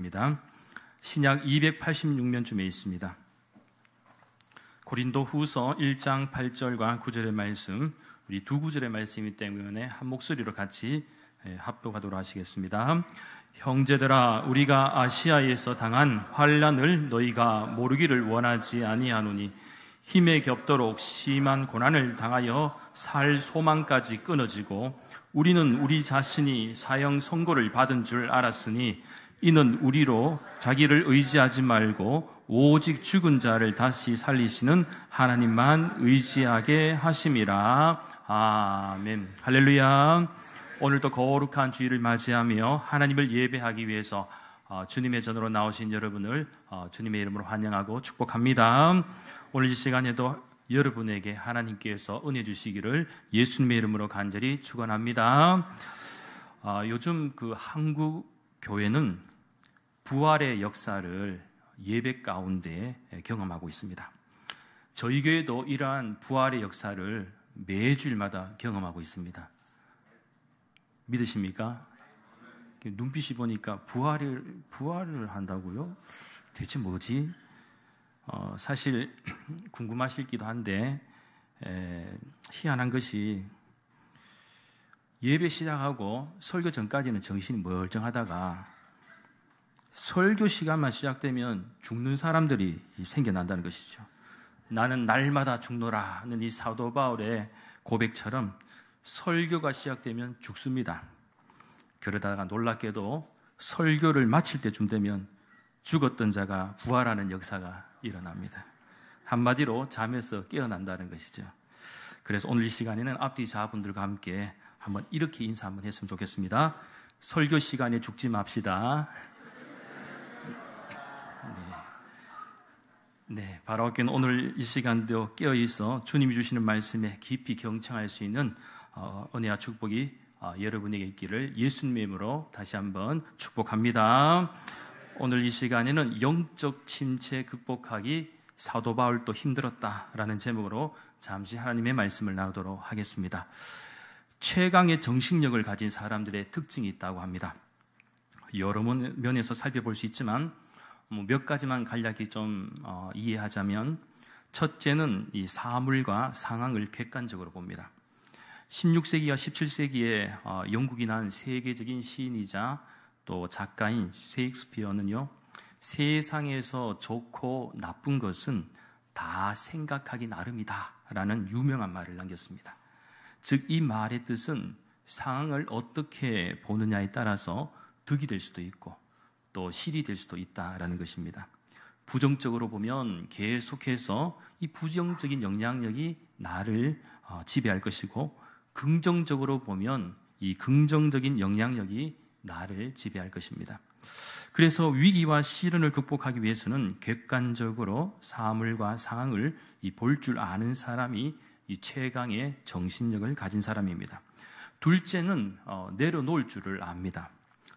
있습니다. 신약 286면쯤에 있습니다. 고린도 후서 1장 8절과 9절의 말씀, 우리 두 구절의 말씀이기 때문에 한 목소리로 같이 합독하도록 하시겠습니다. 형제들아, 우리가 아시아에서 당한 환난을 너희가 모르기를 원하지 아니하노니 힘에 겹도록 심한 고난을 당하여 살 소망까지 끊어지고 우리는 우리 자신이 사형 선고를 받은 줄 알았으니 이는 우리로 자기를 의지하지 말고 오직 죽은 자를 다시 살리시는 하나님만 의지하게 하심이라. 아멘. 할렐루야. 오늘도 거룩한 주일을 맞이하며 하나님을 예배하기 위해서 주님의 전으로 나오신 여러분을 주님의 이름으로 환영하고 축복합니다. 오늘 이 시간에도 여러분에게 하나님께서 은혜 주시기를 예수님의 이름으로 간절히 축원합니다. 요즘 한국 교회는 부활의 역사를 예배 가운데 경험하고 있습니다. 저희 교회도 이러한 부활의 역사를 매주일마다 경험하고 있습니다. 믿으십니까? 눈빛이 보니까 부활을 한다고요? 대체 뭐지? 사실 궁금하시기도 한데 희한한 것이 예배 시작하고 설교 전까지는 정신이 멀쩡하다가 설교 시간만 시작되면 죽는 사람들이 생겨난다는 것이죠. 나는 날마다 죽노라는 이 사도 바울의 고백처럼 설교가 시작되면 죽습니다. 그러다가 놀랍게도 설교를 마칠 때쯤 되면 죽었던 자가 부활하는 역사가 일어납니다. 한마디로 잠에서 깨어난다는 것이죠. 그래서 오늘 이 시간에는 앞뒤 자분들과 함께 한번 이렇게 인사 한번 했으면 좋겠습니다. 설교 시간에 죽지 맙시다. 네, 바로 오늘 이 시간도 깨어있어 주님이 주시는 말씀에 깊이 경청할 수 있는 은혜와 축복이 여러분에게 있기를 예수님의 이름으로 다시 한번 축복합니다. 오늘 이 시간에는 영적 침체 극복하기 사도 바울도 힘들었다라는 제목으로 잠시 하나님의 말씀을 나누도록 하겠습니다. 최강의 정신력을 가진 사람들의 특징이 있다고 합니다. 여러 면에서 살펴볼 수 있지만 몇 가지만 간략히 좀 이해하자면, 첫째는 이 사물과 상황을 객관적으로 봅니다. 16세기와 17세기에 영국이 난 세계적인 시인이자 또 작가인 셰익스피어는요, 세상에서 좋고 나쁜 것은 다 생각하기 나름이다 라는 유명한 말을 남겼습니다. 즉, 이 말의 뜻은 상황을 어떻게 보느냐에 따라서 득이 될 수도 있고 또 실이 될 수도 있다라는 것입니다. 부정적으로 보면 계속해서 이 부정적인 영향력이 나를 지배할 것이고, 긍정적으로 보면 이 긍정적인 영향력이 나를 지배할 것입니다. 그래서 위기와 시련을 극복하기 위해서는 객관적으로 사물과 상황을 볼 줄 아는 사람이 이 최강의 정신력을 가진 사람입니다. 둘째는 내려놓을 줄을 압니다.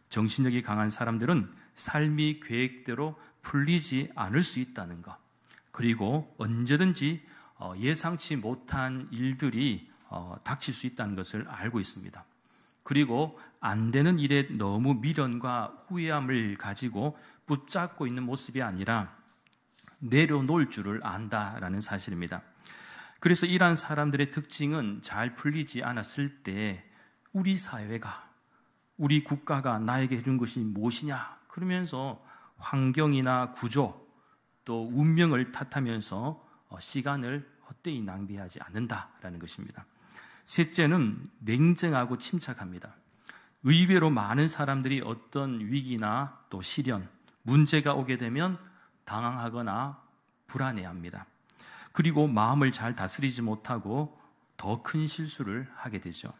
정신력이 강한 사람들은 삶이 계획대로 풀리지 않을 수 있다는 것, 그리고 언제든지 예상치 못한 일들이 닥칠 수 있다는 것을 알고 있습니다. 그리고 안 되는 일에 너무 미련과 후회함을 가지고 붙잡고 있는 모습이 아니라 내려놓을 줄을 안다라는 사실입니다. 그래서 이러한 사람들의 특징은 잘 풀리지 않았을 때 우리 사회가, 우리 국가가 나에게 해준 것이 무엇이냐 그러면서 환경이나 구조 또 운명을 탓하면서 시간을 헛되이 낭비하지 않는다라는 것입니다. 셋째는 냉정하고 침착합니다. 의외로 많은 사람들이 어떤 위기나 또 시련, 문제가 오게 되면 당황하거나 불안해합니다. 그리고 마음을 잘 다스리지 못하고 더 큰 실수를 하게 되죠.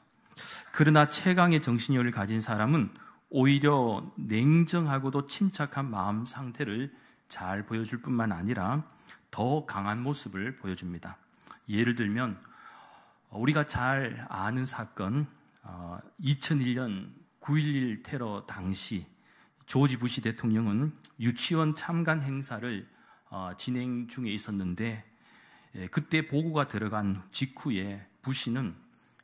그러나 최강의 정신력을 가진 사람은 오히려 냉정하고도 침착한 마음 상태를 잘 보여줄 뿐만 아니라 더 강한 모습을 보여줍니다. 예를 들면 우리가 잘 아는 사건, 2001년 9.11 테러 당시 조지 부시 대통령은 유치원 참관 행사를 진행 중에 있었는데, 그때 보고가 들어간 직후에 부시는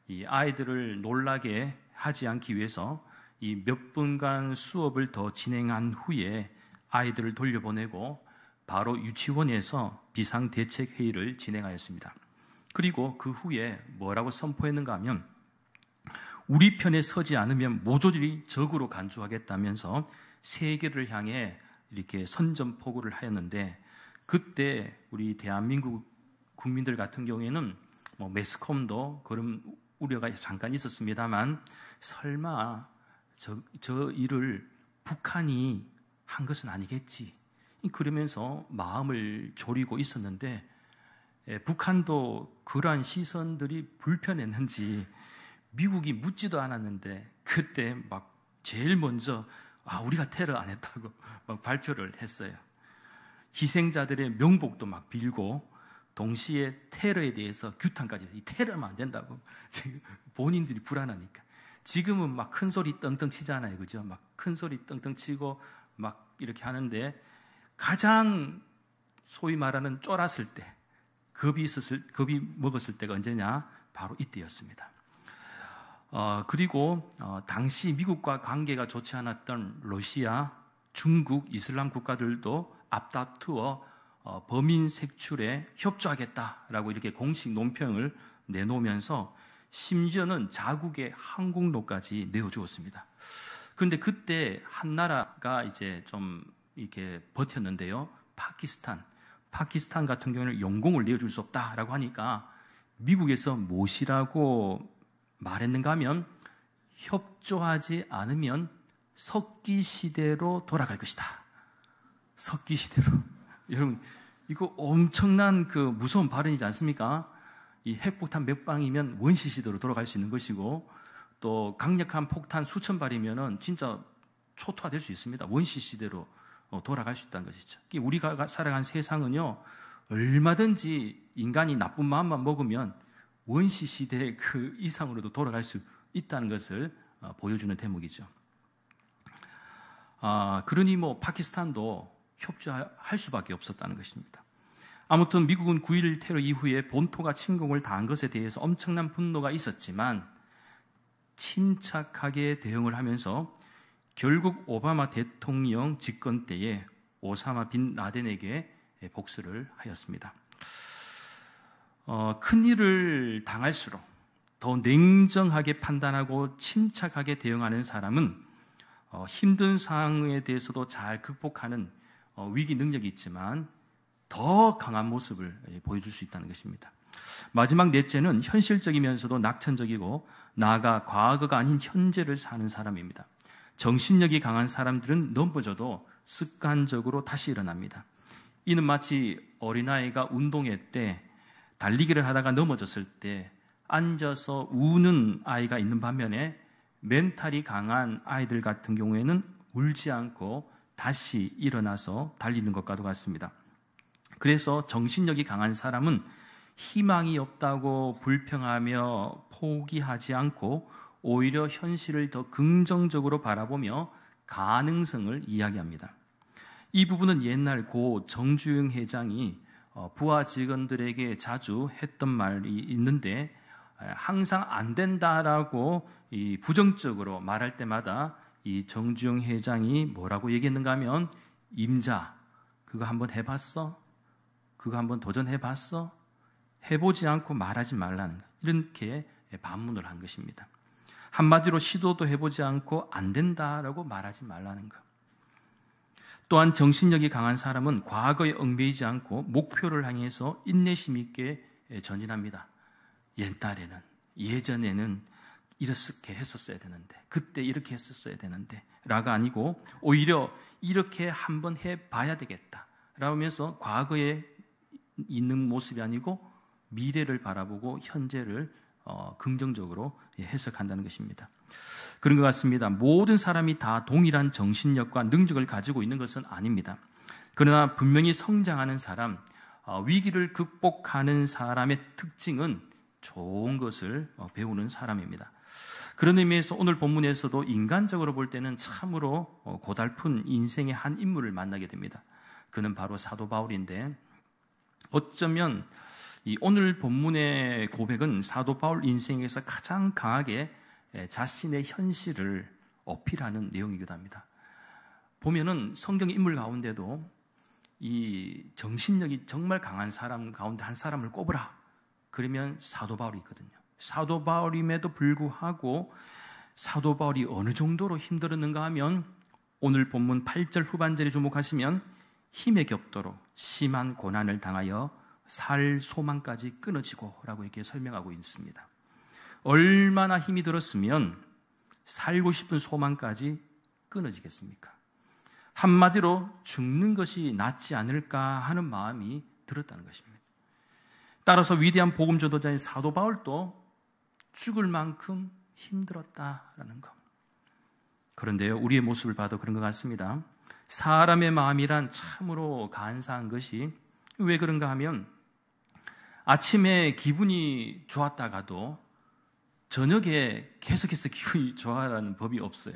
이 아이들을 놀라게 하지 않기 위해서 이 몇 분간 수업을 더 진행한 후에 아이들을 돌려보내고 바로 유치원에서 비상대책회의를 진행하였습니다. 그리고 그 후에 뭐라고 선포했는가 하면 우리 편에 서지 않으면 모조리 적으로 간주하겠다면서 세계를 향해 이렇게 선전포고를 하였는데, 그때 우리 대한민국 국민들 같은 경우에는 매스컴도 그런 우려가 잠깐 있었습니다만, 설마 저 일을 북한이 한 것은 아니겠지, 그러면서 마음을 졸이고 있었는데, 북한도 그러한 시선들이 불편했는지 미국이 묻지도 않았는데 그때 막 제일 먼저 우리가 테러 안 했다고 막 발표를 했어요. 희생자들의 명복도 막 빌고 동시에 테러에 대해서 규탄까지, 이 테러하면 안 된다고 본인들이 불안하니까. 지금은 막 큰 소리 떵떵 치잖아요, 그죠? 막 큰 소리 떵떵 치고 막 이렇게 하는데, 가장 소위 말하는 쫄았을 때, 겁이 먹었을 때가 언제냐? 바로 이때였습니다. 그리고 당시 미국과 관계가 좋지 않았던 러시아, 중국, 이슬람 국가들도 앞다투어 범인 색출에 협조하겠다라고 이렇게 공식 논평을 내놓으면서 심지어는 자국의 항공로까지 내어주었습니다. 그런데 그때 한 나라가 이제 좀 이렇게 버텼는데요. 파키스탄 같은 경우는 영공을 내어줄 수 없다라고 하니까 미국에서 무엇이라고 말했는가 하면, 협조하지 않으면 석기 시대로 돌아갈 것이다. 석기 시대로. 여러분, 이거 엄청난 그 무서운 발언이지 않습니까? 이 핵폭탄 몇 방이면 원시 시대로 돌아갈 수 있는 것이고, 또 강력한 폭탄 수천 발이면은 진짜 초토화될 수 있습니다. 원시 시대로 돌아갈 수 있다는 것이죠. 우리가 살아간 세상은요, 얼마든지 인간이 나쁜 마음만 먹으면 원시 시대의 그 이상으로도 돌아갈 수 있다는 것을 보여주는 대목이죠. 그러니 파키스탄도 협조할 수밖에 없었다는 것입니다. 아무튼 미국은 9.11 테러 이후에 본토가 침공을 당한 것에 대해서 엄청난 분노가 있었지만 침착하게 대응을 하면서 결국 오바마 대통령 집권 때에 오사마 빈 라덴에게 복수를 하였습니다. 큰 일을 당할수록 더 냉정하게 판단하고 침착하게 대응하는 사람은 힘든 상황에 대해서도 잘 극복하는 위기 능력이 있지만 더 강한 모습을 보여줄 수 있다는 것입니다. 마지막 넷째는 현실적이면서도 낙천적이고 나아가 과거가 아닌 현재를 사는 사람입니다. 정신력이 강한 사람들은 넘어져도 습관적으로 다시 일어납니다. 이는 마치 어린아이가 운동회 때 달리기를 하다가 넘어졌을 때 앉아서 우는 아이가 있는 반면에 멘탈이 강한 아이들 같은 경우에는 울지 않고 다시 일어나서 달리는 것과도 같습니다. 그래서 정신력이 강한 사람은 희망이 없다고 불평하며 포기하지 않고 오히려 현실을 더 긍정적으로 바라보며 가능성을 이야기합니다. 이 부분은 옛날 고 정주영 회장이 부하 직원들에게 자주 했던 말이 있는데, 항상 안 된다라고 부정적으로 말할 때마다 이 정주영 회장이 뭐라고 얘기했는가 하면, 임자, 그거 한번 해봤어? 그거 한번 도전해봤어? 해보지 않고 말하지 말라는 것, 이렇게 반문을 한 것입니다. 한마디로 시도도 해보지 않고 안 된다라고 말하지 말라는 것. 또한 정신력이 강한 사람은 과거에 얽매이지 않고 목표를 향해서 인내심 있게 전진합니다. 예전에는 이렇게 했었어야 되는데, 그때 이렇게 했었어야 되는데 라가 아니고 오히려 이렇게 한번 해봐야 되겠다 라면서 과거에 있는 모습이 아니고 미래를 바라보고 현재를 긍정적으로 해석한다는 것입니다. 그런 것 같습니다. 모든 사람이 다 동일한 정신력과 능력을 가지고 있는 것은 아닙니다. 그러나 분명히 성장하는 사람, 위기를 극복하는 사람의 특징은 좋은 것을 배우는 사람입니다. 그런 의미에서 오늘 본문에서도 인간적으로 볼 때는 참으로 고달픈 인생의 한 인물을 만나게 됩니다. 그는 바로 사도 바울인데, 어쩌면 이 오늘 본문의 고백은 사도 바울 인생에서 가장 강하게 자신의 현실을 어필하는 내용이기도 합니다. 보면은 성경의 인물 가운데도 이 정신력이 정말 강한 사람 가운데 한 사람을 꼽으라. 그러면 사도 바울이 있거든요. 사도 바울임에도 불구하고 사도 바울이 어느 정도로 힘들었는가 하면 오늘 본문 8절 후반절에 주목하시면 힘의 격도로 심한 고난을 당하여 살 소망까지 끊어지고 라고 이렇게 설명하고 있습니다. 얼마나 힘이 들었으면 살고 싶은 소망까지 끊어지겠습니까? 한마디로 죽는 것이 낫지 않을까 하는 마음이 들었다는 것입니다. 따라서 위대한 복음 전도자인 사도 바울도 죽을 만큼 힘들었다라는 것. 그런데요, 우리의 모습을 봐도 그런 것 같습니다. 사람의 마음이란 참으로 간사한 것이 왜 그런가 하면 아침에 기분이 좋았다가도 저녁에 계속해서 기분이 좋아라는 법이 없어요.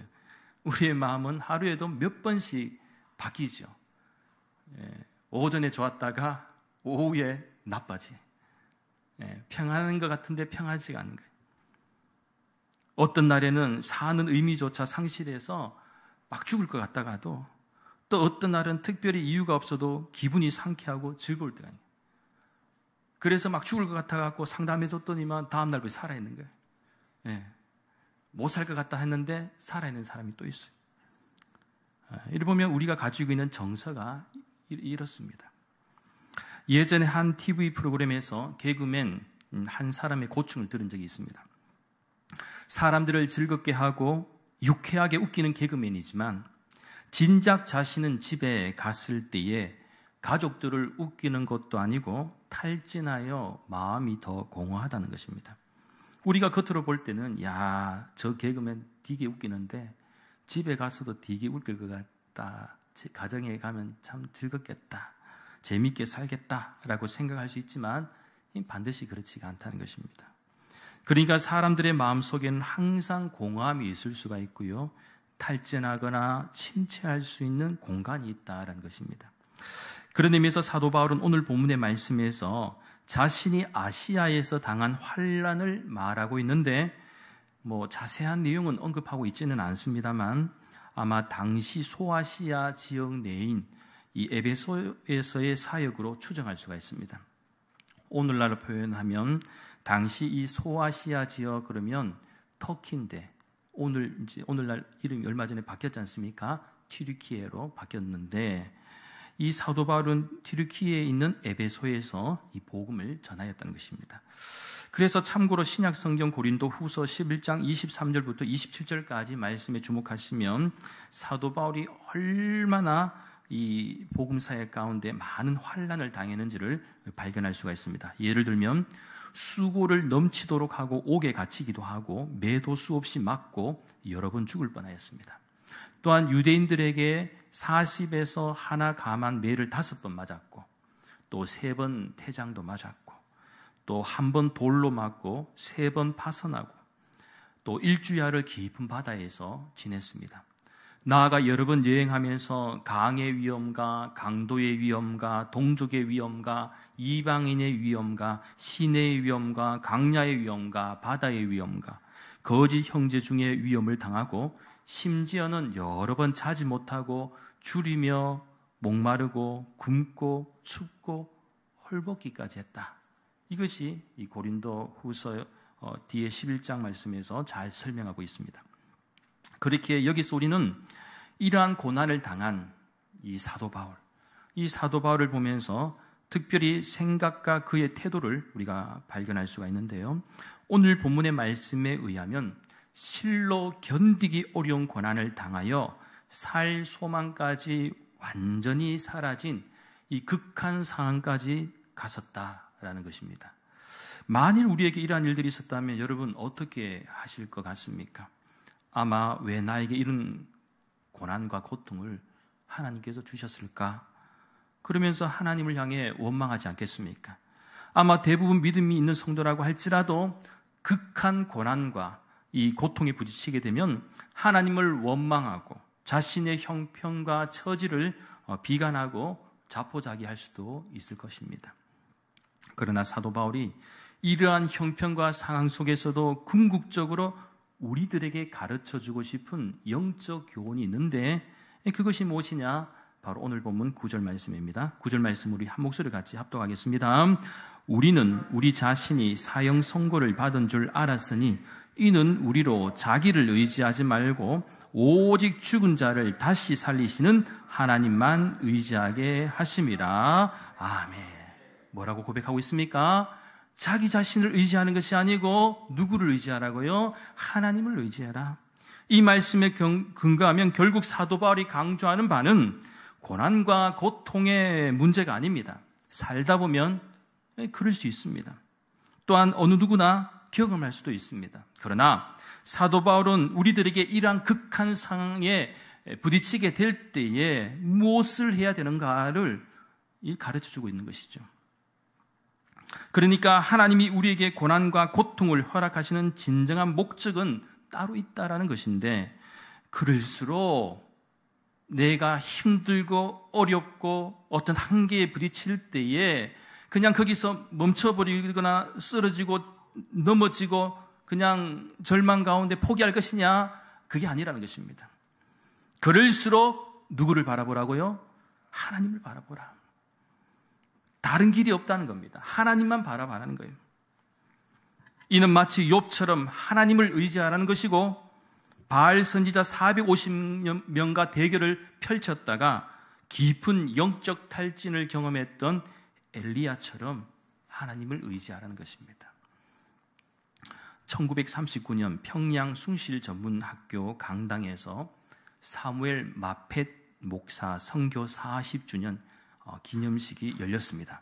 우리의 마음은 하루에도 몇 번씩 바뀌죠. 오전에 좋았다가 오후에 나빠지. 평안한 것 같은데 평안하지가 않은 거예요. 어떤 날에는 사는 의미조차 상실해서 막 죽을 것 같다가도 또 어떤 날은 특별히 이유가 없어도 기분이 상쾌하고 즐거울 때가 있어요. 그래서 막 죽을 것 같아갖고 상담해줬더니만 다음날부터 살아있는 거예요. 못 살 것 같다 했는데 살아있는 사람이 또 있어요. 이를 보면 우리가 가지고 있는 정서가 이렇습니다. 예전에 한 TV 프로그램에서 개그맨 한 사람의 고충을 들은 적이 있습니다. 사람들을 즐겁게 하고 유쾌하게 웃기는 개그맨이지만 진작 자신은 집에 갔을 때에 가족들을 웃기는 것도 아니고 탈진하여 마음이 더 공허하다는 것입니다. 우리가 겉으로 볼 때는 야, 저 개그맨 되게 웃기는데 집에 가서도 되게 웃길 것 같다. 가정에 가면 참 즐겁겠다. 재미있게 살겠다라고 생각할 수 있지만 반드시 그렇지가 않다는 것입니다. 그러니까 사람들의 마음속에는 항상 공허함이 있을 수가 있고요. 탈진하거나 침체할 수 있는 공간이 있다는 것입니다. 그런 의미에서 사도 바울은 오늘 본문의 말씀에서 자신이 아시아에서 당한 환난을 말하고 있는데 자세한 내용은 언급하고 있지는 않습니다만 아마 당시 소아시아 지역 내인 이 에베소에서의 사역으로 추정할 수가 있습니다. 오늘날로 표현하면 당시 이 소아시아 지역 그러면 터키인데 오늘날 이름이 얼마 전에 바뀌었지 않습니까? 튀르키예로 바뀌었는데 이 사도 바울은 튀르키예에 있는 에베소에서 이 복음을 전하였다는 것입니다. 그래서 참고로 신약 성경 고린도 후서 11장 23절부터 27절까지 말씀에 주목하시면 사도 바울이 얼마나 이 복음 사역 가운데 많은 환난을 당했는지를 발견할 수가 있습니다. 예를 들면 수고를 넘치도록 하고 옥에 갇히기도 하고 매도 수없이 맞고 여러 번 죽을 뻔하였습니다. 또한 유대인들에게 40에서 하나 감한 매를 5번 맞았고 또 3번 태장도 맞았고 또 1번 돌로 맞고 3번 파선하고 또 일주야를 깊은 바다에서 지냈습니다. 나아가 여러 번 여행하면서 강의 위험과 강도의 위험과 동족의 위험과 이방인의 위험과 시내의 위험과 강야의 위험과 바다의 위험과 거짓 형제 중의 위험을 당하고 심지어는 여러 번 자지 못하고 줄이며 목마르고 굶고 춥고 헐벗기까지 했다. 이것이 이 고린도 후서 뒤에 11장 말씀에서 잘 설명하고 있습니다. 그렇게 여기서 우리는 이러한 고난을 당한 이 사도 바울을 보면서 특별히 생각과 그의 태도를 우리가 발견할 수가 있는데요. 오늘 본문의 말씀에 의하면 실로 견디기 어려운 고난을 당하여 살 소망까지 완전히 사라진 이 극한 상황까지 갔었다라는 것입니다. 만일 우리에게 이러한 일들이 있었다면 여러분 어떻게 하실 것 같습니까? 아마 왜 나에게 이런 고난과 고통을 하나님께서 주셨을까? 그러면서 하나님을 향해 원망하지 않겠습니까? 아마 대부분 믿음이 있는 성도라고 할지라도 극한 고난과 이 고통에 부딪히게 되면 하나님을 원망하고 자신의 형편과 처지를 비관하고 자포자기할 수도 있을 것입니다. 그러나 사도 바울이 이러한 형편과 상황 속에서도 궁극적으로 우리들에게 가르쳐주고 싶은 영적 교훈이 있는데 그것이 무엇이냐? 바로 오늘 본문 9절 말씀입니다. 9절 말씀 우리 한 목소리 같이 합독하겠습니다. 우리는 우리 자신이 사형 선고를 받은 줄 알았으니 이는 우리로 자기를 의지하지 말고 오직 죽은 자를 다시 살리시는 하나님만 의지하게 하심이라. 아멘. 뭐라고 고백하고 있습니까? 자기 자신을 의지하는 것이 아니고 누구를 의지하라고요? 하나님을 의지해라. 이 말씀에 근거하면 결국 사도 바울이 강조하는 바는 고난과 고통의 문제가 아닙니다. 살다 보면 그럴 수 있습니다. 또한 어느 누구나 경험할 수도 있습니다. 그러나 사도 바울은 우리들에게 이러한 극한 상황에 부딪히게 될 때에 무엇을 해야 되는가를 가르쳐주고 있는 것이죠. 그러니까 하나님이 우리에게 고난과 고통을 허락하시는 진정한 목적은 따로 있다라는 것인데, 그럴수록 내가 힘들고 어렵고 어떤 한계에 부딪힐 때에 그냥 거기서 멈춰버리거나 쓰러지고 넘어지고 그냥 절망 가운데 포기할 것이냐? 그게 아니라는 것입니다. 그럴수록 누구를 바라보라고요? 하나님을 바라보라. 다른 길이 없다는 겁니다. 하나님만 바라보라는 거예요. 이는 마치 욥처럼 하나님을 의지하라는 것이고, 바알 선지자 450명과 대결을 펼쳤다가 깊은 영적 탈진을 경험했던 엘리야처럼 하나님을 의지하라는 것입니다. 1939년 평양 숭실전문학교 강당에서 사무엘 마펫 목사 선교 40주년 기념식이 열렸습니다.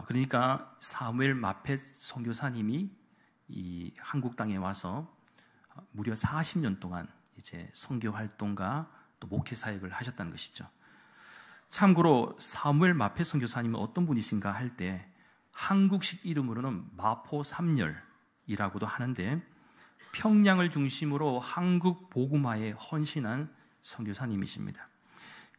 그러니까 사무엘 마펫 선교사님이 이 한국 땅에 와서 무려 40년 동안 이제 선교 활동과 또 목회 사역을 하셨다는 것이죠. 참고로 사무엘 마펫 선교사님은 어떤 분이신가 할 때 한국식 이름으로는 마포 삼열이라고도 하는데, 평양을 중심으로 한국 복음화에 헌신한 선교사님이십니다.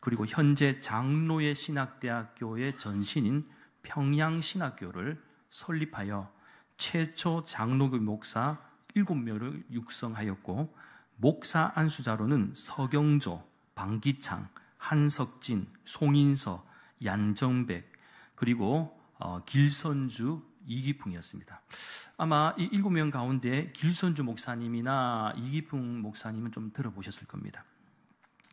그리고 현재 장로의 신학대학교의 전신인 평양신학교를 설립하여 최초 장로교 목사 7명을 육성하였고, 목사 안수자로는 서경조, 방기창, 한석진, 송인서, 얀정백, 그리고 길선주, 이기풍이었습니다. 아마 이 7명 가운데 길선주 목사님이나 이기풍 목사님은 좀 들어보셨을 겁니다.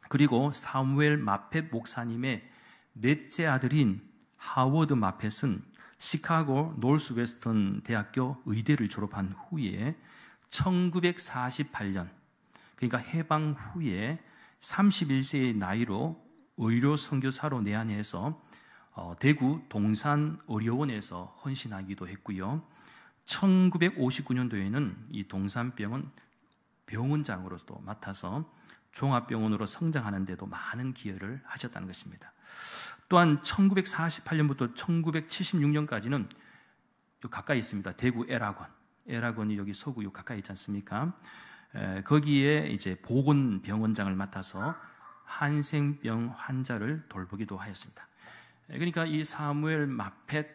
그리고 사무엘 마펫 목사님의 넷째 아들인 하워드 마펫은 시카고 노스웨스턴 대학교 의대를 졸업한 후에 1948년, 그러니까 해방 후에 31세의 나이로 의료 선교사로 내한해서 대구 동산 의료원에서 헌신하기도 했고요. 1959년도에는 이 동산병원 병원장으로도 맡아서 종합병원으로 성장하는 데도 많은 기여를 하셨다는 것입니다. 또한 1948년부터 1976년까지는 가까이 있습니다. 대구 에라곤이 여기 서구 가까이 있지 않습니까? 거기에 이제 보건병원장을 맡아서 한생병 환자를 돌보기도 하였습니다. 그러니까 이 사무엘 마펫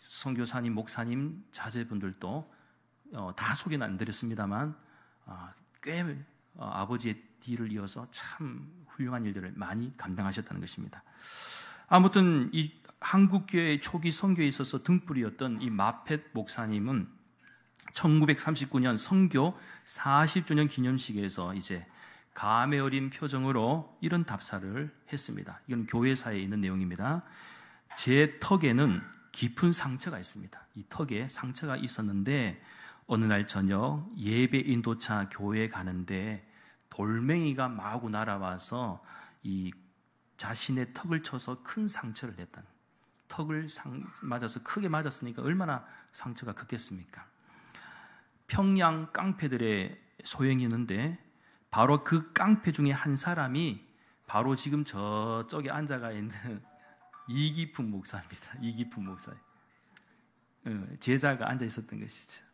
선교사님, 목사님, 자제분들도 다 소개는 안 드렸습니다만 꽤 아버지의 뒤를 이어서 참 훌륭한 일들을 많이 감당하셨다는 것입니다. 아무튼 이 한국교회의 초기 선교에 있어서 등불이었던 이 마펫 목사님은 1939년 선교 40주년 기념식에서 이제 감회 어린 표정으로 이런 답사를 했습니다. 이건 교회사에 있는 내용입니다. 제 턱에는 깊은 상처가 있습니다. 이 턱에 상처가 있었는데 어느 날 저녁 예배 인도차 교회에 가는데 돌멩이가 마구 날아와서 이 자신의 턱을 쳐서 큰 상처를 냈다. 턱을 맞아서 크게 맞았으니까 얼마나 상처가 컸겠습니까? 평양 깡패들의 소행이었는데 바로 그 깡패 중에 한 사람이 바로 지금 저쪽에 앉아가 있는 이기풍 목사입니다. 이기풍 목사. 제자가 앉아 있었던 것이죠.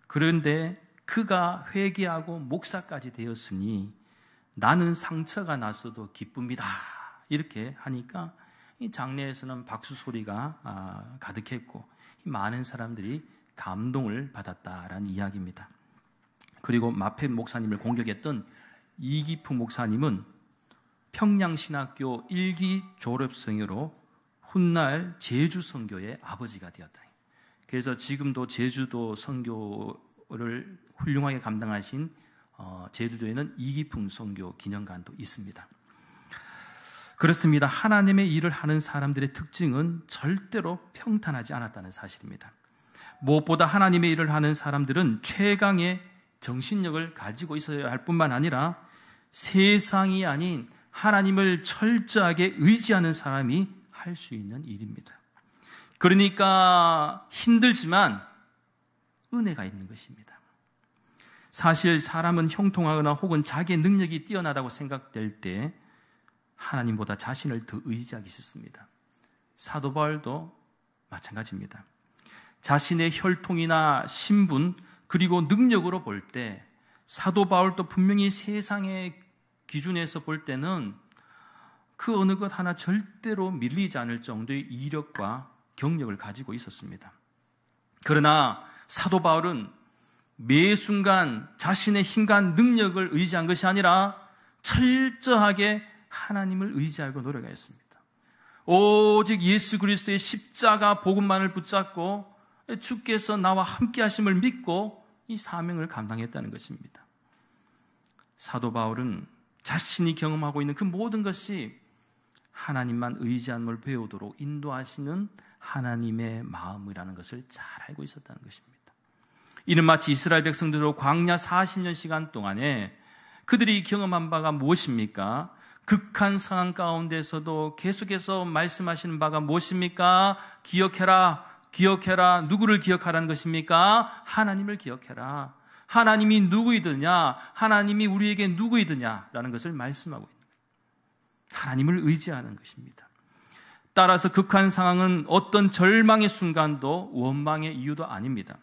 그런데 그가 회개하고 목사까지 되었으니 나는 상처가 났어도 기쁩니다. 이렇게 하니까 이 장례에서는 박수 소리가 가득했고 많은 사람들이 감동을 받았다라는 이야기입니다. 그리고 마페 목사님을 공격했던 이기프 목사님은 평양신학교 1기 졸업생으로 훗날 제주 선교의 아버지가 되었다. 그래서 지금도 제주도 선교를 훌륭하게 감당하신 제주도에는 이기풍 선교 기념관도 있습니다. 그렇습니다. 하나님의 일을 하는 사람들의 특징은 절대로 평탄하지 않았다는 사실입니다. 무엇보다 하나님의 일을 하는 사람들은 최강의 정신력을 가지고 있어야 할 뿐만 아니라 세상이 아닌 하나님을 철저하게 의지하는 사람이 할 수 있는 일입니다. 그러니까 힘들지만 은혜가 있는 것입니다. 사실 사람은 형통하거나 혹은 자기의 능력이 뛰어나다고 생각될 때 하나님보다 자신을 더 의지하기 쉽습니다. 사도 바울도 마찬가지입니다. 자신의 혈통이나 신분 그리고 능력으로 볼 때 사도 바울도 분명히 세상의 기준에서 볼 때는 그 어느 것 하나 절대로 밀리지 않을 정도의 이력과 경력을 가지고 있었습니다. 그러나 사도 바울은 매 순간 자신의 힘과 능력을 의지한 것이 아니라 철저하게 하나님을 의지하고 노력하였습니다. 오직 예수 그리스도의 십자가 복음만을 붙잡고 주께서 나와 함께 하심을 믿고 이 사명을 감당했다는 것입니다. 사도 바울은 자신이 경험하고 있는 그 모든 것이 하나님만 의지함을 배우도록 인도하시는 하나님의 마음이라는 것을 잘 알고 있었다는 것입니다. 이는 마치 이스라엘 백성들로 광야 40년 시간 동안에 그들이 경험한 바가 무엇입니까? 극한 상황 가운데서도 계속해서 말씀하시는 바가 무엇입니까? 기억해라, 기억해라. 누구를 기억하라는 것입니까? 하나님을 기억해라. 하나님이 누구이더냐? 하나님이 우리에게 누구이더냐라는 것을 말씀하고 있습니다. 하나님을 의지하는 것입니다. 따라서 극한 상황은 어떤 절망의 순간도 원망의 이유도 아닙니다.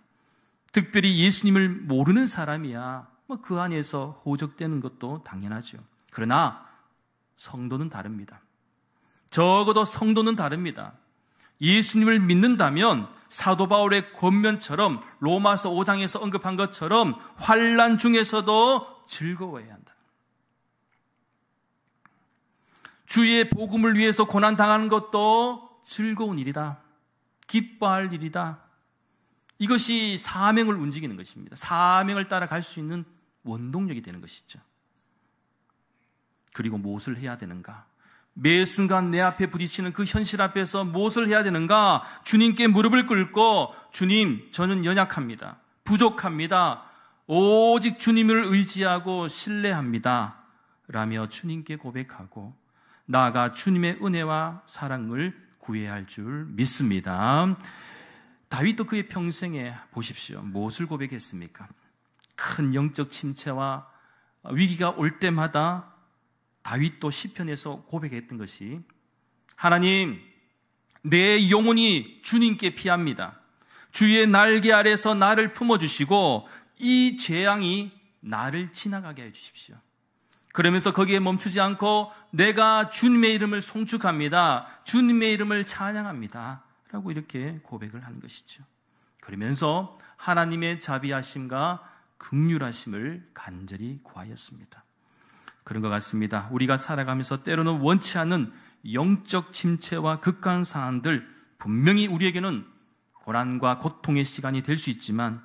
특별히 예수님을 모르는 사람이야 그 안에서 호적되는 것도 당연하죠. 그러나 성도는 다릅니다. 적어도 성도는 다릅니다. 예수님을 믿는다면 사도 바울의 권면처럼 로마서 5장에서 언급한 것처럼 환난 중에서도 즐거워해야 한다. 주의 복음을 위해서 고난당하는 것도 즐거운 일이다. 기뻐할 일이다. 이것이 사명을 움직이는 것입니다. 사명을 따라갈 수 있는 원동력이 되는 것이죠. 그리고 무엇을 해야 되는가? 매 순간 내 앞에 부딪히는 그 현실 앞에서 무엇을 해야 되는가? 주님께 무릎을 꿇고 주님, 저는 연약합니다. 부족합니다. 오직 주님을 의지하고 신뢰합니다. 라며 주님께 고백하고 나아가 주님의 은혜와 사랑을 구해야 할 줄 믿습니다. 다윗도 그의 평생에 보십시오. 무엇을 고백했습니까? 큰 영적 침체와 위기가 올 때마다 다윗도 시편에서 고백했던 것이 하나님, 내 영혼이 주님께 피합니다. 주의 날개 아래서 나를 품어주시고 이 재앙이 나를 지나가게 해주십시오. 그러면서 거기에 멈추지 않고 내가 주님의 이름을 송축합니다. 주님의 이름을 찬양합니다. 라고 이렇게 고백을 하는 것이죠. 그러면서 하나님의 자비하심과 긍휼하심을 간절히 구하였습니다. 그런 것 같습니다. 우리가 살아가면서 때로는 원치 않는 영적 침체와 극한 상황들, 분명히 우리에게는 고난과 고통의 시간이 될 수 있지만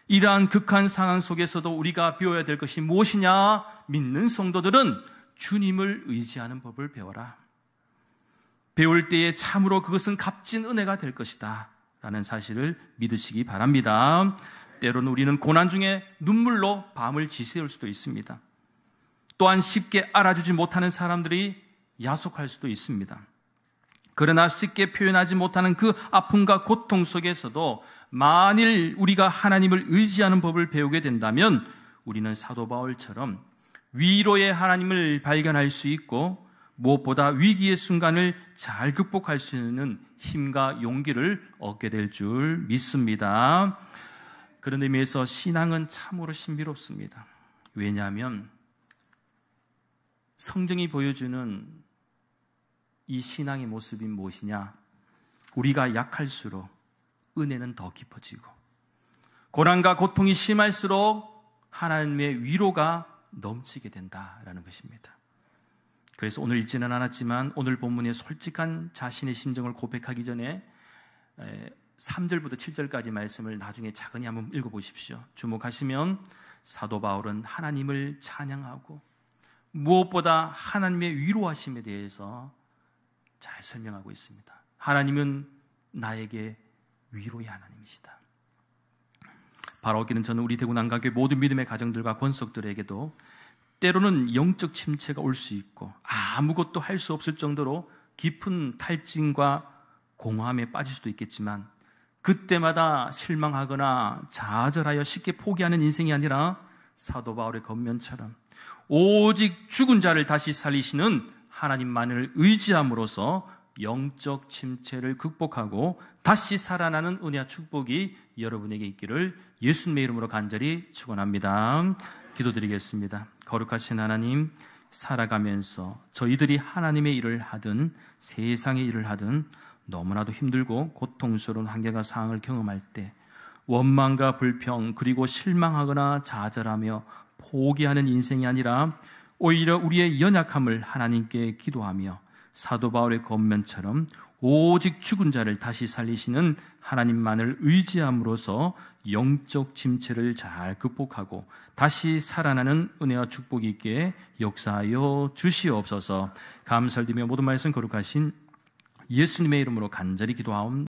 이러한 극한 상황 속에서도 우리가 배워야 될 것이 무엇이냐? 믿는 성도들은 주님을 의지하는 법을 배워라. 배울 때에 참으로 그것은 값진 은혜가 될 것이다 라는 사실을 믿으시기 바랍니다. 때로는 우리는 고난 중에 눈물로 밤을 지새울 수도 있습니다. 또한 쉽게 알아주지 못하는 사람들이 야속할 수도 있습니다. 그러나 쉽게 표현하지 못하는 그 아픔과 고통 속에서도 만일 우리가 하나님을 의지하는 법을 배우게 된다면 우리는 사도 바울처럼 위로의 하나님을 발견할 수 있고 무엇보다 위기의 순간을 잘 극복할 수 있는 힘과 용기를 얻게 될 줄 믿습니다. 그런 의미에서 신앙은 참으로 신비롭습니다. 왜냐하면 성경이 보여주는 이 신앙의 모습이 무엇이냐? 우리가 약할수록 은혜는 더 깊어지고 고난과 고통이 심할수록 하나님의 위로가 넘치게 된다라는 것입니다. 그래서 오늘 읽지는 않았지만 오늘 본문의 솔직한 자신의 심정을 고백하기 전에 3절부터 7절까지 말씀을 나중에 차근히 한번 읽어보십시오. 주목하시면 사도 바울은 하나님을 찬양하고 무엇보다 하나님의 위로하심에 대해서 잘 설명하고 있습니다. 하나님은 나에게 위로의 하나님이시다. 바라옵기는 저는 우리 대구난가교회 모든 믿음의 가정들과 권속들에게도 때로는 영적 침체가 올 수 있고 아무것도 할 수 없을 정도로 깊은 탈진과 공허함에 빠질 수도 있겠지만 그때마다 실망하거나 좌절하여 쉽게 포기하는 인생이 아니라 사도 바울의 겉면처럼 오직 죽은 자를 다시 살리시는 하나님만을 의지함으로써 영적 침체를 극복하고 다시 살아나는 은혜와 축복이 여러분에게 있기를 예수님의 이름으로 간절히 축원합니다. 기도드리겠습니다. 거룩하신 하나님, 살아가면서 저희들이 하나님의 일을 하든 세상의 일을 하든 너무나도 힘들고 고통스러운 한계가 상황을 경험할 때 원망과 불평 그리고 실망하거나 좌절하며 포기하는 인생이 아니라 오히려 우리의 연약함을 하나님께 기도하며 사도 바울의 겉면처럼 오직 죽은 자를 다시 살리시는 하나님만을 의지함으로써 영적 침체를 잘 극복하고 다시 살아나는 은혜와 축복이 있게 역사하여 주시옵소서. 감사드리며 모든 말씀 거룩하신 예수님의 이름으로 간절히 기도하옵나이다.